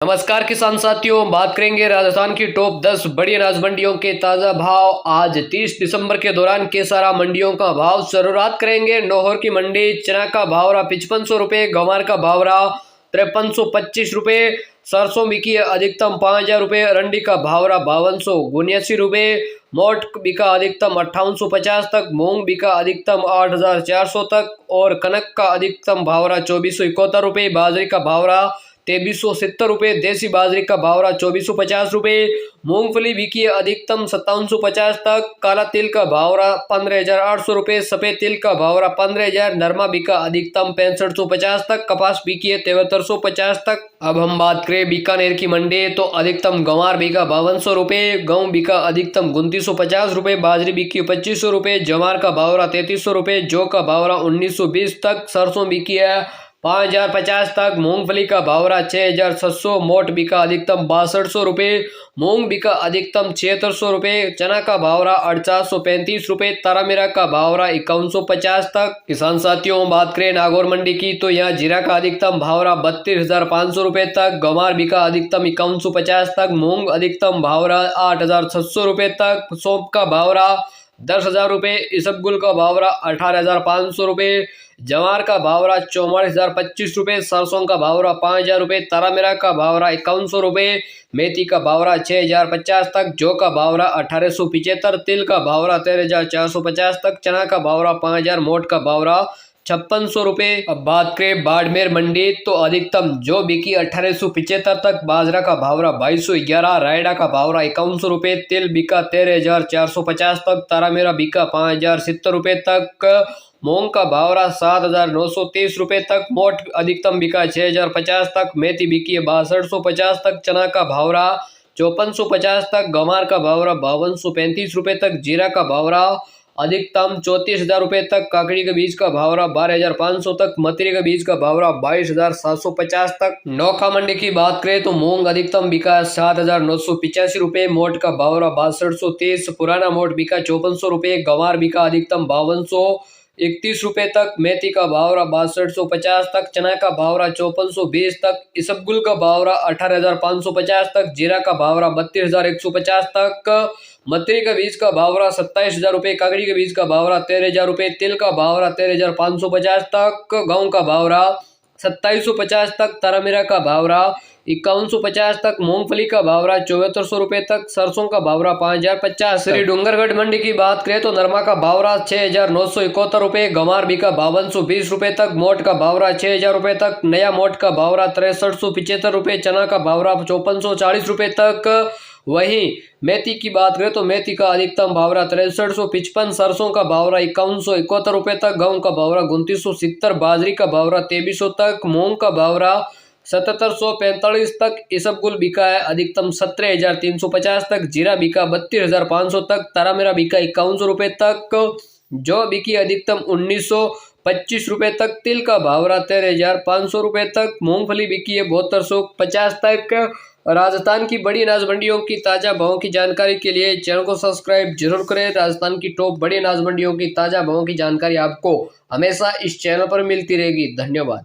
नमस्कार किसान साथियों, बात करेंगे राजस्थान की टॉप 10 बड़ी अनाज मंडियों के ताज़ा भाव। आज 30 दिसंबर के दौरान केसारा मंडियों का भाव शुरुआत करेंगे। नौहर की मंडी चना का भाव रहा 5500 रुपये, गंवार का भाव रहा 5325 रुपये, सरसों बिकी अधिकतम 5000 रुपये, अरंडी का भाव रहा 5279 रुपये, मोट बिका अधिकतम 5850 तक, मूंग बिका अधिकतम 8400 तक और कनक का अधिकतम भाव रहा 2471 रुपये, बाजरी का भाव रहा 2370 रुपये, देसी बाजरे का भाव रहा 2450 रुपये, मूंगफली बिकी अधिकतम 5750 तक, काला तिल का भाव रहा 15800 रुपये, सफेद तिल का भाव रहा 15000, नरमा बिका अधिकतम 6550 तक, कपास बिकी 7350 तक। अब हम बात करें बीकानेर की मंडी तो अधिकतम गंवार बिका 5200 रुपये, गेहूं बिका अधिकतम 2950 रुपये, बाजरी बिकी 2500 रुपये, जवार का भाव रहा 3300 रुपये, जौ का भाव रहा 1920 तक, सरसों बिकी है 5050 तक, मूंगफली का भाव रहा 6700, मोट बिका अधिकतम 6200 रुपये, मूंग बिका अधिकतम 7600 रुपये, चना का भाव रहा 4835 रुपये, तारामीरा का भाव रहा 5150 तक। किसान साथियों, बात करें नागौर मंडी की तो यहाँ जीरा का अधिकतम भाव रहा 32,500 रुपये तक, गंवार बिका अधिकतम 5150 तक, मूंग अधिकतम भाव रहा 8600 रुपये तक, सौंफ का भाव रहा 10,000 रुपये, इसबगुल का भाव रहा 18,500 रुपये, जवार का भाव रहा 44,025 रुपये, सरसों का भाव रहा 5,000 रुपये, तारामीरा का भाव रहा 5100 रुपये, मेथी का भाव रहा 6,050 तक, जौ का भाव रहा 1875, तिल का भाव रहा 13,450 तक, चना का भाव रहा 5,000, मोट का भाव रहा 5600 रुपये। अब बात करें बाड़मेर मंडी तो अधिकतम जो बिकी 1875 तक, बाजरा का भाव रहा 2211, रायडा का भाव रहा 5100 रुपये, तिल बिका 13,450 तक, तारामीरा बिका 5,070 रुपये तक, मूंग का भाव रहा 7,930 रुपये तक, मोट अधिकतम बिका 6,050 तक, मेथी बिकी 6250 तक, चना का भाव रहा 5450 तक, गंवार का भाव रहा 5235 रुपये तक, जीरा का भाव रहा अधिकतम 34,000 रुपये तक, काकड़ी के बीज का भाव रहा 12,500 तक, मतीरे के बीज का भाव रहा 22,750 तक। नोखा मंडी की बात करें तो मूंग अधिकतम बिका 7,985 रुपये, मोट का भाव रहा 6230, पुराना मोट बिका 5400 रुपये, गंवार बिका अधिकतम 5231 रुपये तक, मेथी का भाव रहा 6250 तक, चना का भाव रहा 5420 तक, इसबगुल का भाव रहा 18,550 तक, जीरा का भाव रहा 32,150 तक, मतीरी का बीज का भाव रहा 27,000 रुपये, काकड़ी के बीज का भाव रहा 13,000 रुपये, तिल का भाव रहा 13,550 तक, गेहूं का भाव रहा 2750 तक, तारामीरा का भाव रहा 5150 तक, मूंगफली का भाव रहा 7400 रुपये तक, सरसों का भाव रहा 5,050। श्री डूंगरगढ़ मंडी की बात करें तो नरमा का भाव रहा 6,971 रुपये, गंवार बिका 5220 रुपये तक, मोट का भाव रहा 6,000 रुपये तक, नया मोट का भाव रहा 6375 रुपये, चना का भाव रहा 5440 रुपये तक। वहीं मेथी की बात करें तो मेथी का अधिकतम भाव रहा 6355, सरसों का भाव रहा 5171 रुपये तक, गेहूं का भाव रहा 2970, बाजरी का भाव रहा 2300 तक, मूंग का भाव रहा 7745 तक, इसबगुल बिका है अधिकतम 17,350 तक, जीरा बिका 32,500 तक, तारामीरा बिका 5100 रुपये तक, जौ बिकी अधिकतम 1925 रुपये तक, तिल का भाव रहा 13,500 रुपये तक, मूंगफली बिकी है 7250 तक। राजस्थान की बड़ी अनाज मंडियों की ताज़ा भावों की जानकारी के लिए चैनल को सब्सक्राइब जरूर करें। राजस्थान की टॉप बड़ी अनाज मंडियों की ताज़ा भावों की जानकारी आपको हमेशा इस चैनल पर मिलती रहेगी। धन्यवाद।